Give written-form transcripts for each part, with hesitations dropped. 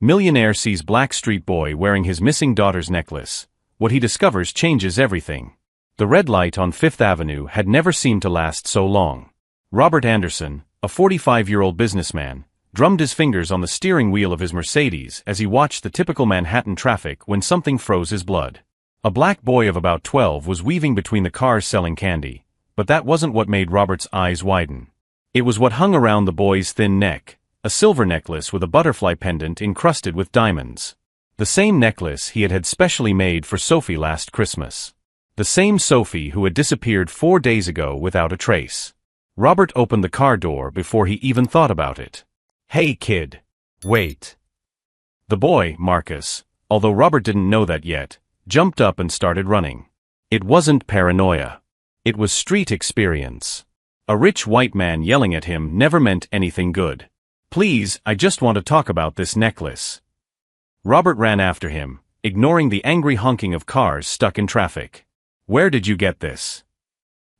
Millionaire sees black street boy wearing his missing daughter's necklace. What he discovers changes everything. The red light on Fifth Avenue had never seemed to last so long. Robert Anderson, a 45-year-old businessman, drummed his fingers on the steering wheel of his Mercedes as he watched the typical Manhattan traffic when something froze his blood. A black boy of about 12 was weaving between the cars selling candy, but that wasn't what made Robert's eyes widen. It was what hung around the boy's thin neck, a silver necklace with a butterfly pendant encrusted with diamonds. The same necklace he had had specially made for Sophie last Christmas. The same Sophie who had disappeared 4 days ago without a trace. Robert opened the car door before he even thought about it. "Hey kid. Wait." The boy, Marcus, although Robert didn't know that yet, jumped up and started running. It wasn't paranoia. It was street experience. A rich white man yelling at him never meant anything good. "Please, I just want to talk about this necklace." Robert ran after him, ignoring the angry honking of cars stuck in traffic. "Where did you get this?"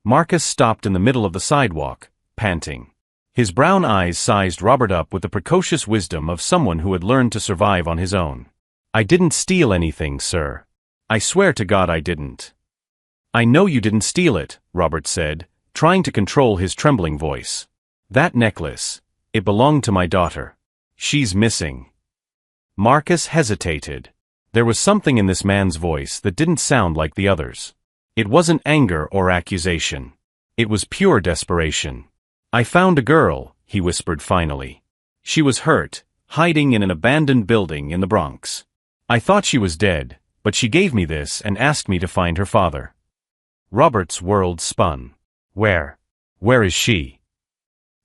Marcus stopped in the middle of the sidewalk, panting. His brown eyes sized Robert up with the precocious wisdom of someone who had learned to survive on his own. "I didn't steal anything, sir. I swear to God I didn't." "I know you didn't steal it," Robert said, trying to control his trembling voice. "That necklace, it belonged to my daughter. She's missing." Marcus hesitated. There was something in this man's voice that didn't sound like the others. It wasn't anger or accusation. It was pure desperation. "I found a girl," he whispered finally. "She was hurt, hiding in an abandoned building in the Bronx. I thought she was dead, but she gave me this and asked me to find her father." Robert's world spun. Where is she?"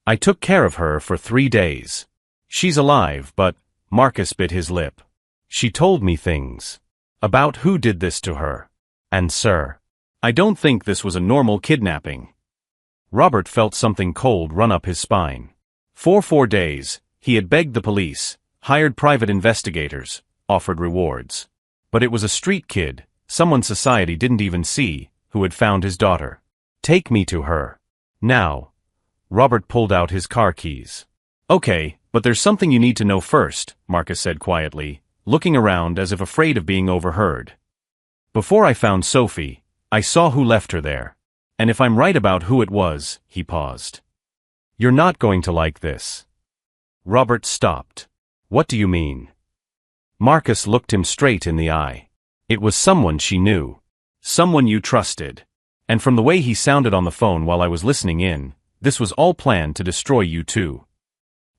"I took care of her for 3 days. She's alive, but," Marcus bit his lip. "She told me things. About who did this to her. And sir, I don't think this was a normal kidnapping." Robert felt something cold run up his spine. For 4 days, he had begged the police, hired private investigators, offered rewards. But it was a street kid, someone society didn't even see, who had found his daughter. "Take me to her. Now." Robert pulled out his car keys. "Okay, but there's something you need to know first," Marcus said quietly, looking around as if afraid of being overheard. "Before I found Sophie, I saw who left her there. And if I'm right about who it was," he paused. "You're not going to like this." Robert stopped. "What do you mean?" Marcus looked him straight in the eye. "It was someone she knew. Someone you trusted. And from the way he sounded on the phone while I was listening in, this was all planned to destroy you too.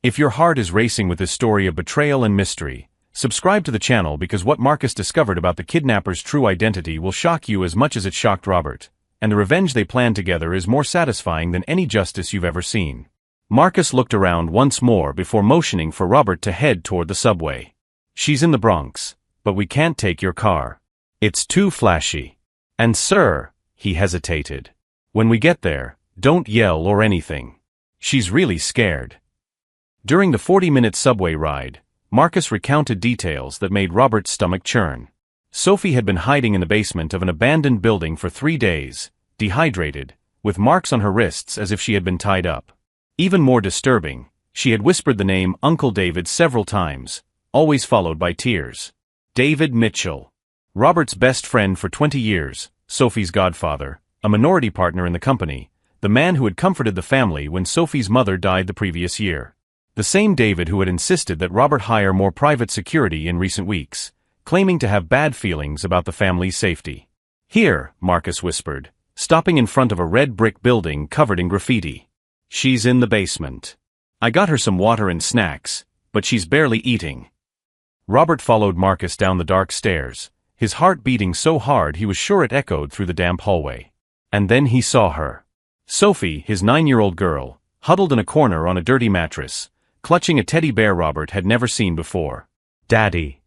If your heart is racing with this story of betrayal and mystery, subscribe to the channel because what Marcus discovered about the kidnapper's true identity will shock you as much as it shocked Robert, and the revenge they planned together is more satisfying than any justice you've ever seen." Marcus looked around once more before motioning for Robert to head toward the subway. "She's in the Bronx, but we can't take your car. It's too flashy. And sir," he hesitated, "when we get there, don't yell or anything. She's really scared." During the 40-minute subway ride, Marcus recounted details that made Robert's stomach churn. Sophie had been hiding in the basement of an abandoned building for 3 days, dehydrated, with marks on her wrists as if she had been tied up. Even more disturbing, she had whispered the name Uncle David several times, always followed by tears. David Mitchell. Robert's best friend for 20 years, Sophie's godfather, a minority partner in the company, the man who had comforted the family when Sophie's mother died the previous year. The same David who had insisted that Robert hire more private security in recent weeks, claiming to have bad feelings about the family's safety. "Here," Marcus whispered, stopping in front of a red brick building covered in graffiti. "She's in the basement. I got her some water and snacks, but she's barely eating." Robert followed Marcus down the dark stairs, his heart beating so hard he was sure it echoed through the damp hallway. And then he saw her. Sophie, his 9-year-old girl, huddled in a corner on a dirty mattress, clutching a teddy bear Robert had never seen before. "Daddy."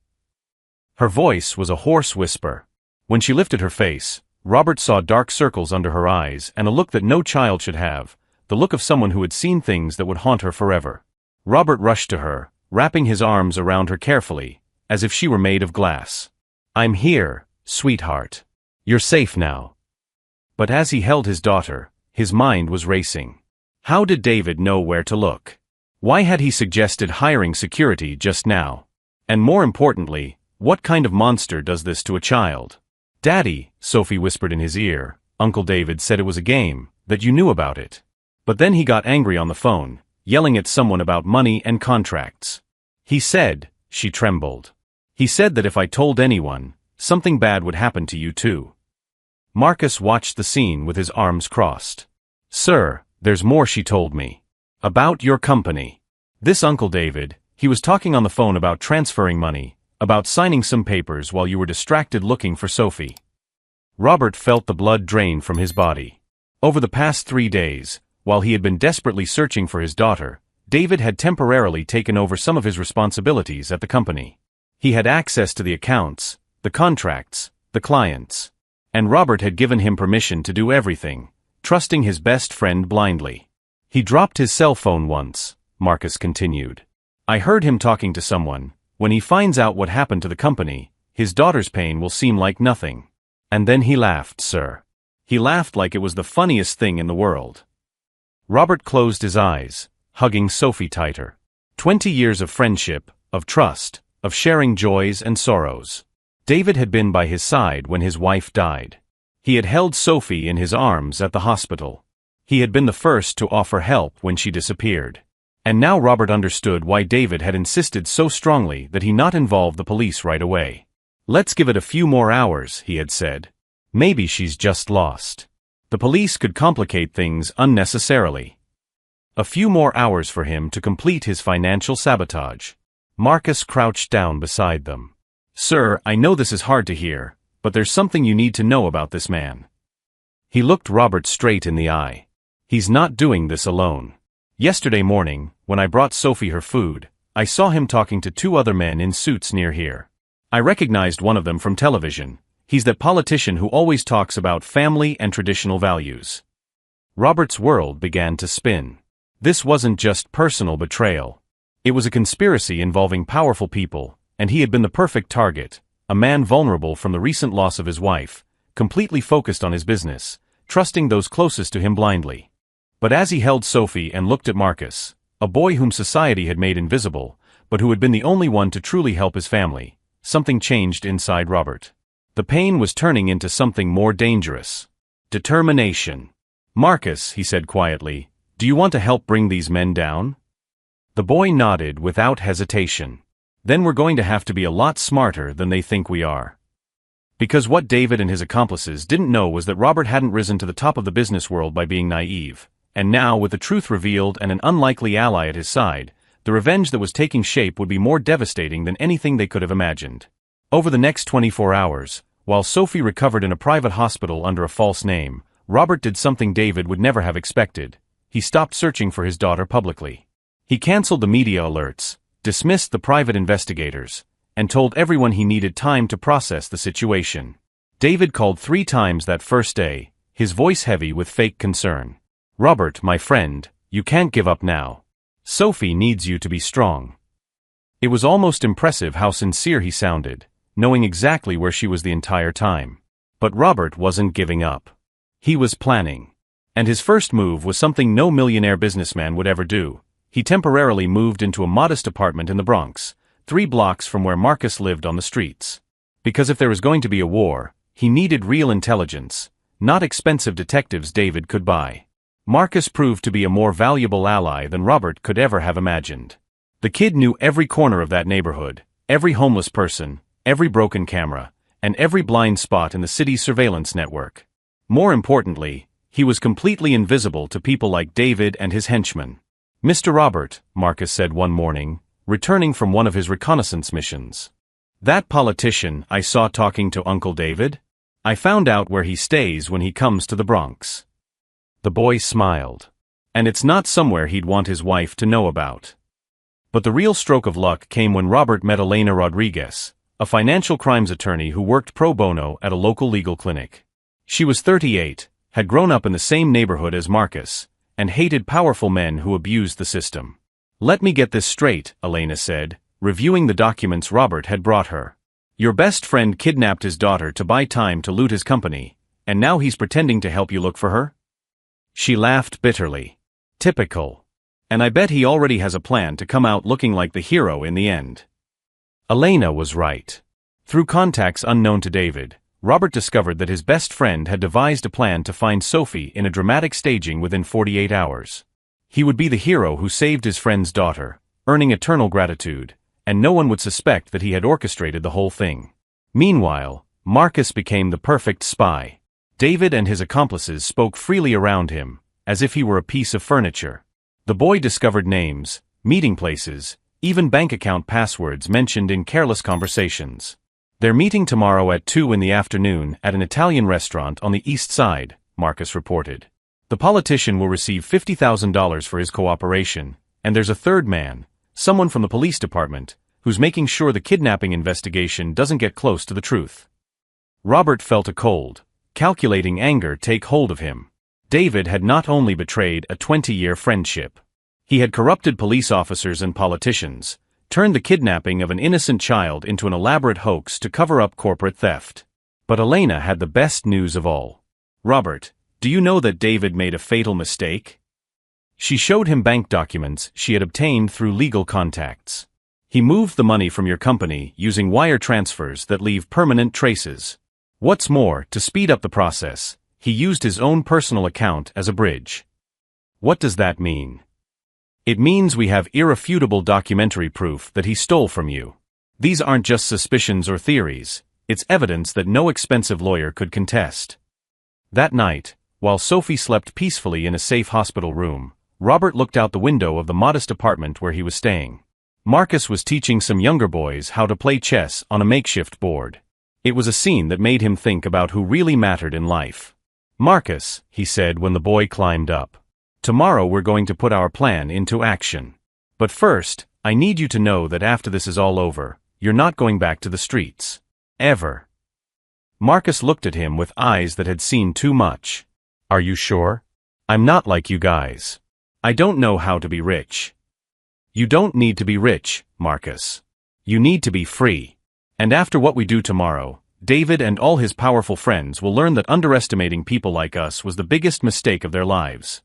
Her voice was a hoarse whisper. When she lifted her face, Robert saw dark circles under her eyes and a look that no child should have, the look of someone who had seen things that would haunt her forever. Robert rushed to her, wrapping his arms around her carefully, as if she were made of glass. "I'm here, sweetheart. You're safe now." But as he held his daughter, his mind was racing. How did David know where to look? Why had he suggested hiring security just now? And more importantly, what kind of monster does this to a child? Daddy, Sophie whispered in his ear, Uncle David said it was a game, that you knew about it. But then he got angry on the phone, yelling at someone about money and contracts. He said, she trembled. He said that if I told anyone, something bad would happen to you too. Marcus watched the scene with his arms crossed. Sir, there's more she told me. About your company. This Uncle David, he was talking on the phone about transferring money, about signing some papers while you were distracted looking for Sophie. Robert felt the blood drain from his body. Over the past 3 days, while he had been desperately searching for his daughter, David had temporarily taken over some of his responsibilities at the company. He had access to the accounts, the contracts, the clients. And Robert had given him permission to do everything, trusting his best friend blindly. He dropped his cell phone once, Marcus continued. I heard him talking to someone. When he finds out what happened to the company, his daughter's pain will seem like nothing. And then he laughed, sir. He laughed like it was the funniest thing in the world. Robert closed his eyes, hugging Sophie tighter. 20 years of friendship, of trust, of sharing joys and sorrows. David had been by his side when his wife died. He had held Sophie in his arms at the hospital. He had been the first to offer help when she disappeared. And now Robert understood why David had insisted so strongly that he not involve the police right away. Let's give it a few more hours, he had said. Maybe she's just lost. The police could complicate things unnecessarily. A few more hours for him to complete his financial sabotage. Marcus crouched down beside them. Sir, I know this is hard to hear, but there's something you need to know about this man. He looked Robert straight in the eye. He's not doing this alone. Yesterday morning, when I brought Sophie her food, I saw him talking to 2 other men in suits near here. I recognized one of them from television. He's that politician who always talks about family and traditional values. Robert's world began to spin. This wasn't just personal betrayal. It was a conspiracy involving powerful people, and he had been the perfect target, a man vulnerable from the recent loss of his wife, completely focused on his business, trusting those closest to him blindly. But as he held Sophie and looked at Marcus, a boy whom society had made invisible, but who had been the only one to truly help his family, something changed inside Robert. The pain was turning into something more dangerous. Determination. Marcus, he said quietly, do you want to help bring these men down? The boy nodded without hesitation. Then we're going to have to be a lot smarter than they think we are. Because what David and his accomplices didn't know was that Robert hadn't risen to the top of the business world by being naive. And now, with the truth revealed and an unlikely ally at his side, the revenge that was taking shape would be more devastating than anything they could have imagined. Over the next 24 hours, while Sophie recovered in a private hospital under a false name, Robert did something David would never have expected. He stopped searching for his daughter publicly. He canceled the media alerts, dismissed the private investigators, and told everyone he needed time to process the situation. David called 3 times that first day, his voice heavy with fake concern. Robert, my friend, you can't give up now. Sophie needs you to be strong. It was almost impressive how sincere he sounded, knowing exactly where she was the entire time. But Robert wasn't giving up. He was planning. And his first move was something no millionaire businessman would ever do. He temporarily moved into a modest apartment in the Bronx, 3 blocks from where Marcus lived on the streets. Because if there was going to be a war, he needed real intelligence, not expensive detectives David could buy. Marcus proved to be a more valuable ally than Robert could ever have imagined. The kid knew every corner of that neighborhood, every homeless person, every broken camera, and every blind spot in the city's surveillance network. More importantly, he was completely invisible to people like David and his henchmen. Mr. Robert, Marcus said one morning, returning from one of his reconnaissance missions. That politician I saw talking to Uncle David? I found out where he stays when he comes to the Bronx. The boy smiled. And it's not somewhere he'd want his wife to know about. But the real stroke of luck came when Robert met Elena Rodriguez, a financial crimes attorney who worked pro bono at a local legal clinic. She was 38, had grown up in the same neighborhood as Marcus, and hated powerful men who abused the system. Let me get this straight, Elena said, reviewing the documents Robert had brought her. Your best friend kidnapped his daughter to buy time to loot his company, and now he's pretending to help you look for her? She laughed bitterly. Typical. And I bet he already has a plan to come out looking like the hero in the end. Elena was right. Through contacts unknown to David, Robert discovered that his best friend had devised a plan to find Sophie in a dramatic staging within 48 hours. He would be the hero who saved his friend's daughter, earning eternal gratitude, and no one would suspect that he had orchestrated the whole thing. Meanwhile, Marcus became the perfect spy. David and his accomplices spoke freely around him, as if he were a piece of furniture. The boy discovered names, meeting places, even bank account passwords mentioned in careless conversations. They're meeting tomorrow at 2 in the afternoon at an Italian restaurant on the East Side, Marcus reported. The politician will receive $50,000 for his cooperation, and there's a third man, someone from the police department, who's making sure the kidnapping investigation doesn't get close to the truth. Robert felt a cold, calculating anger take hold of him. David had not only betrayed a 20-year friendship. He had corrupted police officers and politicians, turned the kidnapping of an innocent child into an elaborate hoax to cover up corporate theft. But Elena had the best news of all. Robert, do you know that David made a fatal mistake? She showed him bank documents she had obtained through legal contacts. He moved the money from your company using wire transfers that leave permanent traces. What's more, to speed up the process, he used his own personal account as a bridge. What does that mean? It means we have irrefutable documentary proof that he stole from you. These aren't just suspicions or theories, it's evidence that no expensive lawyer could contest. That night, while Sophie slept peacefully in a safe hospital room, Robert looked out the window of the modest apartment where he was staying. Marcus was teaching some younger boys how to play chess on a makeshift board. It was a scene that made him think about who really mattered in life. Marcus, he said when the boy climbed up. Tomorrow we're going to put our plan into action. But first, I need you to know that after this is all over, you're not going back to the streets. Ever. Marcus looked at him with eyes that had seen too much. Are you sure? I'm not like you guys. I don't know how to be rich. You don't need to be rich, Marcus. You need to be free. And after what we do tomorrow, David and all his powerful friends will learn that underestimating people like us was the biggest mistake of their lives.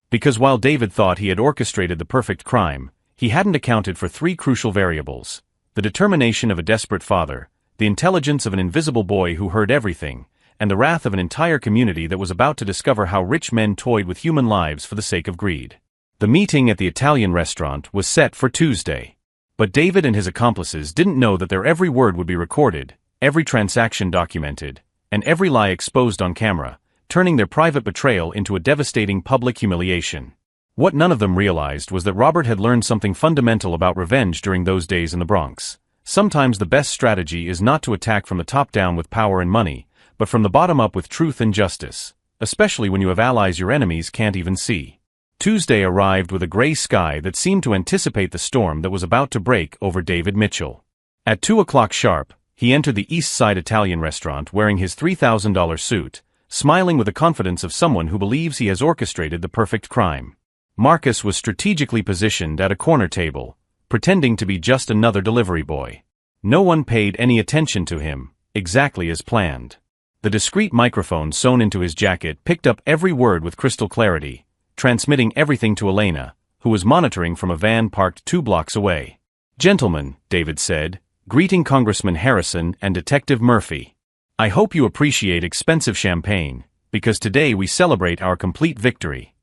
Because while David thought he had orchestrated the perfect crime, he hadn't accounted for three crucial variables: the determination of a desperate father, the intelligence of an invisible boy who heard everything, and the wrath of an entire community that was about to discover how rich men toyed with human lives for the sake of greed. The meeting at the Italian restaurant was set for Tuesday. But David and his accomplices didn't know that their every word would be recorded, every transaction documented, and every lie exposed on camera, turning their private betrayal into a devastating public humiliation. What none of them realized was that Robert had learned something fundamental about revenge during those days in the Bronx. Sometimes the best strategy is not to attack from the top down with power and money, but from the bottom up with truth and justice, especially when you have allies your enemies can't even see. Tuesday arrived with a gray sky that seemed to anticipate the storm that was about to break over David Mitchell. At 2 o'clock sharp, he entered the East Side Italian restaurant wearing his $3,000 suit, smiling with the confidence of someone who believes he has orchestrated the perfect crime. Marcus was strategically positioned at a corner table, pretending to be just another delivery boy. No one paid any attention to him, exactly as planned. The discreet microphone sewn into his jacket picked up every word with crystal clarity, transmitting everything to Elena, who was monitoring from a van parked 2 blocks away. "Gentlemen," David said, greeting Congressman Harrison and Detective Murphy. "I hope you appreciate expensive champagne, because today we celebrate our complete victory."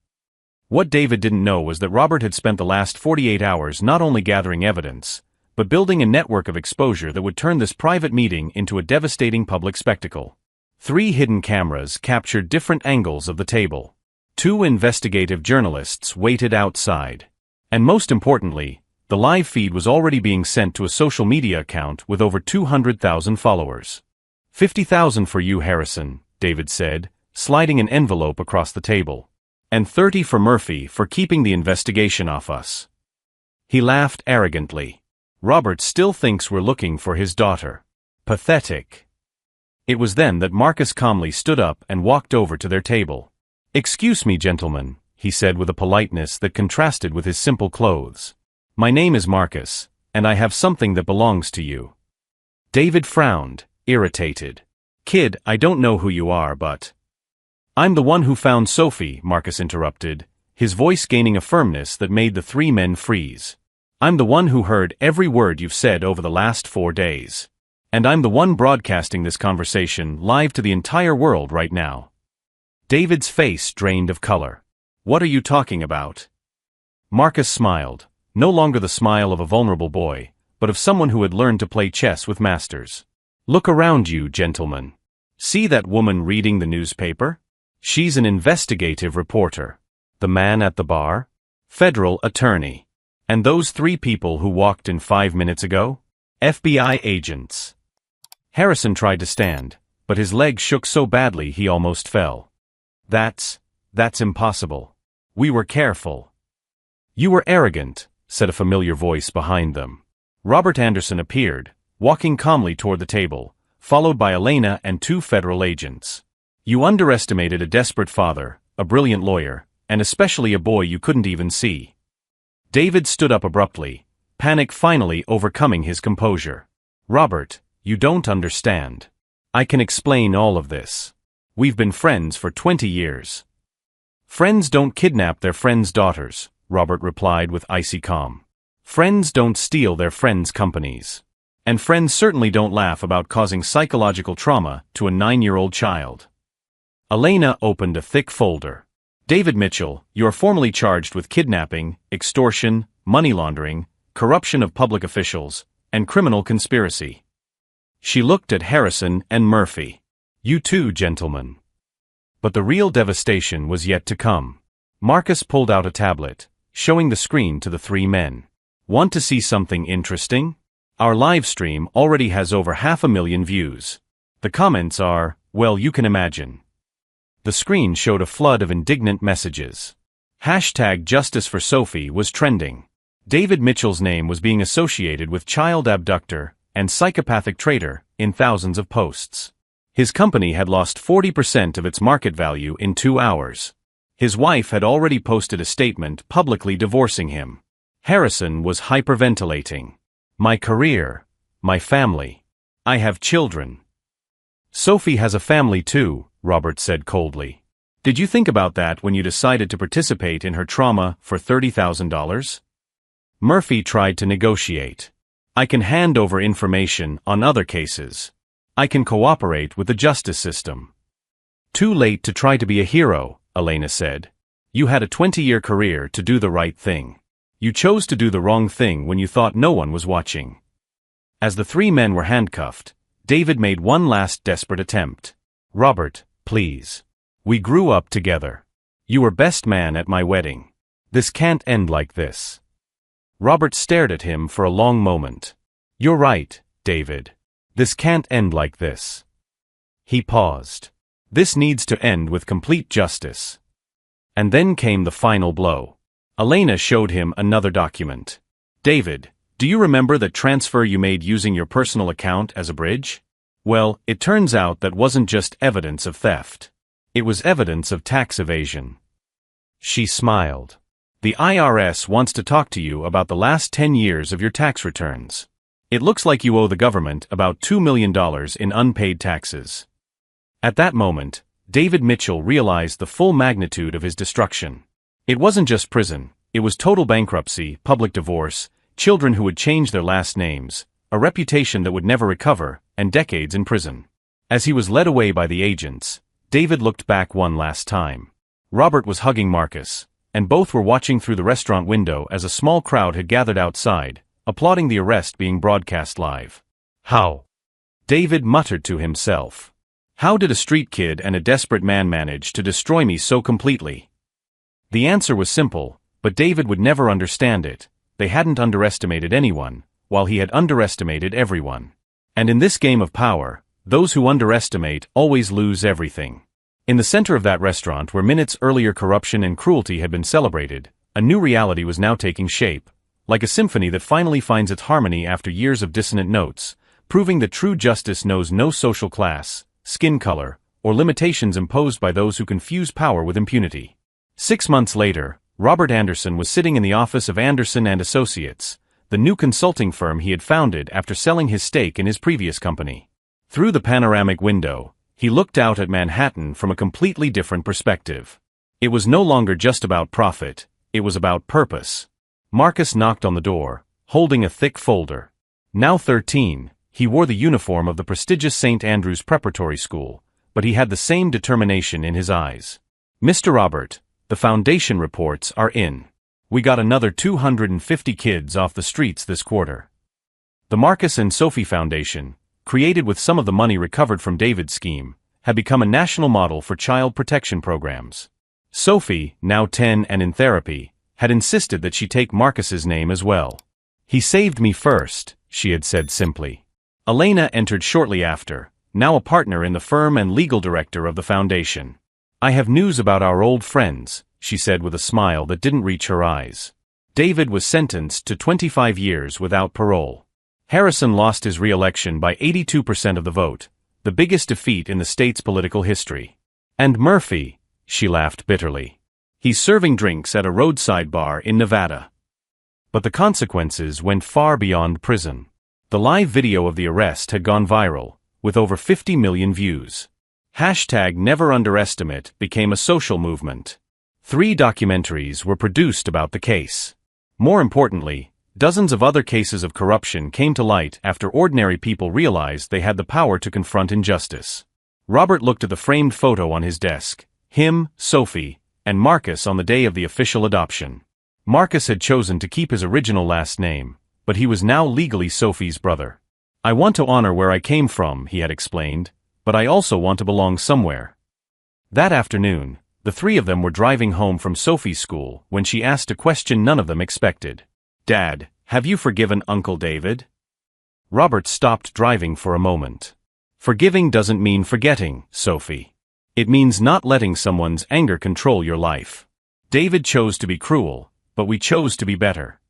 What David didn't know was that Robert had spent the last 48 hours not only gathering evidence, but building a network of exposure that would turn this private meeting into a devastating public spectacle. 3 hidden cameras captured different angles of the table. 2 investigative journalists waited outside. And most importantly, the live feed was already being sent to a social media account with over 200,000 followers. $50,000 for you, Harrison, David said, sliding an envelope across the table. And 30 for Murphy for keeping the investigation off us. He laughed arrogantly. Robert still thinks we're looking for his daughter. Pathetic. It was then that Marcus calmly stood up and walked over to their table. "Excuse me, gentlemen," he said with a politeness that contrasted with his simple clothes. "My name is Marcus, and I have something that belongs to you." David frowned, irritated. "Kid, I don't know who you are, but—" "I'm the one who found Sophie," Marcus interrupted, his voice gaining a firmness that made the 3 men freeze. I'm the one who heard every word you've said over the last 4 days. And I'm the one broadcasting this conversation live to the entire world right now. David's face drained of color. What are you talking about? Marcus smiled, no longer the smile of a vulnerable boy, but of someone who had learned to play chess with masters. Look around you, gentlemen. See that woman reading the newspaper? She's an investigative reporter. The man at the bar? Federal attorney. And those 3 people who walked in 5 minutes ago? FBI agents. Harrison tried to stand, but his legs shook so badly he almost fell. That's impossible. We were careful. You were arrogant, said a familiar voice behind them. Robert Anderson appeared, walking calmly toward the table, followed by Elena and 2 federal agents. You underestimated a desperate father, a brilliant lawyer, and especially a boy you couldn't even see. David stood up abruptly, panic finally overcoming his composure. Robert, you don't understand. I can explain all of this. We've been friends for 20 years. Friends don't kidnap their friends' daughters, Robert replied with icy calm. Friends don't steal their friends' companies. And friends certainly don't laugh about causing psychological trauma to a 9-year-old child. Elena opened a thick folder. David Mitchell, you are formally charged with kidnapping, extortion, money laundering, corruption of public officials, and criminal conspiracy. She looked at Harrison and Murphy. You too, gentlemen. But the real devastation was yet to come. Marcus pulled out a tablet, showing the screen to the 3 men. Want to see something interesting? Our live stream already has over 500,000 views. The comments are, well, you can imagine. The screen showed a flood of indignant messages. #Justice for Sophie was trending. David Mitchell's name was being associated with child abductor and psychopathic traitor in thousands of posts. His company had lost 40% of its market value in 2 hours. His wife had already posted a statement publicly divorcing him. Harrison was hyperventilating. My career, my family. I have children. Sophie has a family too, Robert said coldly. Did you think about that when you decided to participate in her trauma for $30,000? Murphy tried to negotiate. I can hand over information on other cases. I can cooperate with the justice system. Too late to try to be a hero, Elena said. You had a 20-year career to do the right thing. You chose to do the wrong thing when you thought no one was watching. As the 3 men were handcuffed, David made one last desperate attempt. Robert, please. We grew up together. You were best man at my wedding. This can't end like this. Robert stared at him for a long moment. You're right, David. This can't end like this. He paused. This needs to end with complete justice. And then came the final blow. Elena showed him another document. David, do you remember that transfer you made using your personal account as a bridge? Well, it turns out that wasn't just evidence of theft. It was evidence of tax evasion. She smiled. The IRS wants to talk to you about the last 10 years of your tax returns. It looks like you owe the government about $2 million in unpaid taxes. At that moment, David Mitchell realized the full magnitude of his destruction. It wasn't just prison, it was total bankruptcy, public divorce, children who would change their last names, a reputation that would never recover, and decades in prison. As he was led away by the agents, David looked back one last time. Robert was hugging Marcus, and both were watching through the restaurant window as a small crowd had gathered outside, applauding the arrest being broadcast live. How? David muttered to himself. How did a street kid and a desperate man manage to destroy me so completely? The answer was simple, but David would never understand it. They hadn't underestimated anyone, while he had underestimated everyone. And in this game of power, those who underestimate always lose everything. In the center of that restaurant where minutes earlier corruption and cruelty had been celebrated, a new reality was now taking shape, like a symphony that finally finds its harmony after years of dissonant notes, proving that true justice knows no social class, skin color, or limitations imposed by those who confuse power with impunity. 6 months later, Robert Anderson was sitting in the office of Anderson and Associates, the new consulting firm he had founded after selling his stake in his previous company. Through the panoramic window, he looked out at Manhattan from a completely different perspective. It was no longer just about profit, it was about purpose. Marcus knocked on the door, holding a thick folder. Now 13, he wore the uniform of the prestigious St. Andrew's Preparatory School, but he had the same determination in his eyes. "Mr. Robert, the foundation reports are in. We got another 250 kids off the streets this quarter." The Marcus and Sophie Foundation, created with some of the money recovered from David's scheme, had become a national model for child protection programs. Sophie, now 10 and in therapy, had insisted that she take Marcus's name as well. "He saved me first," she had said simply. Elena entered shortly after, now a partner in the firm and legal director of the foundation. "I have news about our old friends," she said with a smile that didn't reach her eyes. David was sentenced to 25 years without parole. Harrison lost his re-election by 82% of the vote, the biggest defeat in the state's political history. "And Murphy," she laughed bitterly. "He's serving drinks at a roadside bar in Nevada." But the consequences went far beyond prison. The live video of the arrest had gone viral, with over 50 million views. #NeverUnderestimate became a social movement. 3 documentaries were produced about the case. More importantly, dozens of other cases of corruption came to light after ordinary people realized they had the power to confront injustice. Robert looked at the framed photo on his desk, him, Sophie, and Marcus on the day of the official adoption. Marcus had chosen to keep his original last name, but he was now legally Sophie's brother. "I want to honor where I came from," he had explained, "but I also want to belong somewhere." That afternoon, the 3 of them were driving home from Sophie's school when she asked a question none of them expected. "Dad, have you forgiven Uncle David?" Robert stopped driving for a moment. "Forgiving doesn't mean forgetting, Sophie. It means not letting someone's anger control your life. David chose to be cruel, but we chose to be better."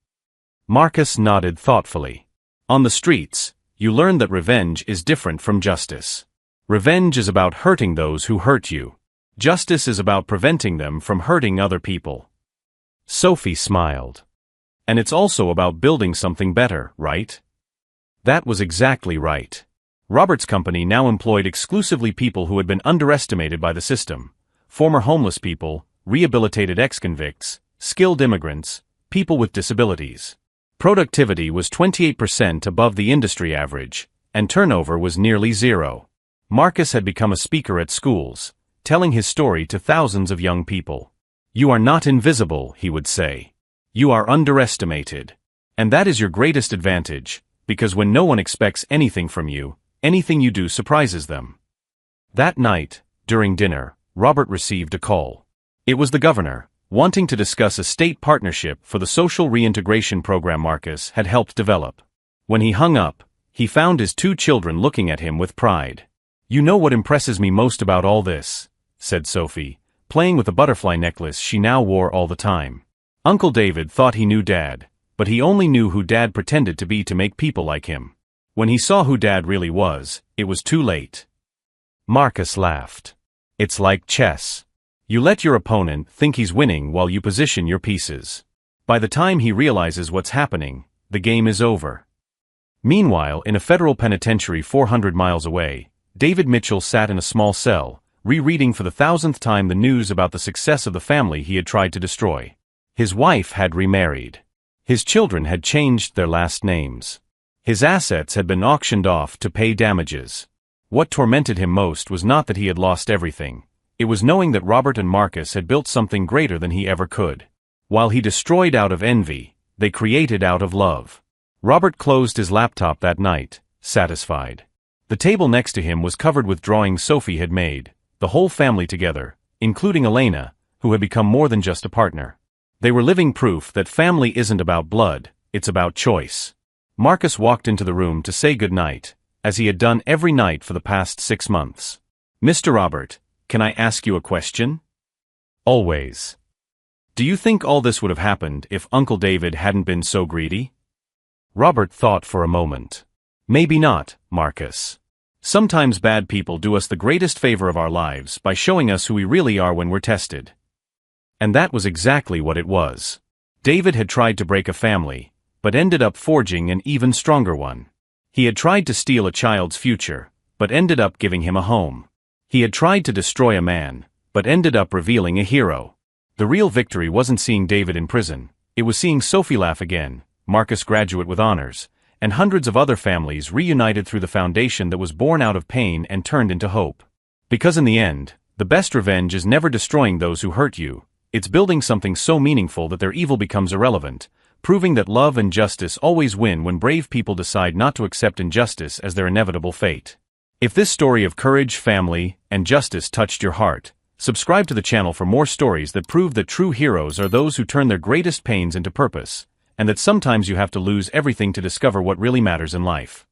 Marcus nodded thoughtfully. "On the streets, you learn that revenge is different from justice. Revenge is about hurting those who hurt you. Justice is about preventing them from hurting other people." Sophie smiled. "And it's also about building something better, right?" That was exactly right. Robert's company now employed exclusively people who had been underestimated by the system: former homeless people, rehabilitated ex-convicts, skilled immigrants, people with disabilities. Productivity was 28% above the industry average, and turnover was nearly zero. Marcus had become a speaker at schools, telling his story to thousands of young people. "You are not invisible," he would say. "You are underestimated. And that is your greatest advantage, because when no one expects anything from you, anything you do surprises them." That night, during dinner, Robert received a call. It was the governor, wanting to discuss a state partnership for the social reintegration program Marcus had helped develop. When he hung up, he found his 2 children looking at him with pride. "You know what impresses me most about all this," said Sophie, playing with a butterfly necklace she now wore all the time. "Uncle David thought he knew Dad, but he only knew who Dad pretended to be to make people like him. When he saw who Dad really was, it was too late." Marcus laughed. "It's like chess. You let your opponent think he's winning while you position your pieces. By the time he realizes what's happening, the game is over." Meanwhile, in a federal penitentiary 400 miles away, David Mitchell sat in a small cell, rereading for the 1,000th time the news about the success of the family he had tried to destroy. His wife had remarried. His children had changed their last names. His assets had been auctioned off to pay damages. What tormented him most was not that he had lost everything. It was knowing that Robert and Marcus had built something greater than he ever could. While he destroyed out of envy, they created out of love. Robert closed his laptop that night, satisfied. The table next to him was covered with drawings Sophie had made, the whole family together, including Elena, who had become more than just a partner. They were living proof that family isn't about blood, it's about choice. Marcus walked into the room to say goodnight, as he had done every night for the past 6 months. "Mr. Robert, can I ask you a question?" "Always." "Do you think all this would have happened if Uncle David hadn't been so greedy?" Robert thought for a moment. "Maybe not, Marcus. Sometimes bad people do us the greatest favor of our lives by showing us who we really are when we're tested." And that was exactly what it was. David had tried to break a family, but ended up forging an even stronger one. He had tried to steal a child's future, but ended up giving him a home. He had tried to destroy a man, but ended up revealing a hero. The real victory wasn't seeing David in prison, it was seeing Sophie laugh again, Marcus graduate with honors, and hundreds of other families reunited through the foundation that was born out of pain and turned into hope. Because in the end, the best revenge is never destroying those who hurt you, it's building something so meaningful that their evil becomes irrelevant, proving that love and justice always win when brave people decide not to accept injustice as their inevitable fate. If this story of courage, family, and justice touched your heart, subscribe to the channel for more stories that prove that true heroes are those who turn their greatest pains into purpose, and that sometimes you have to lose everything to discover what really matters in life.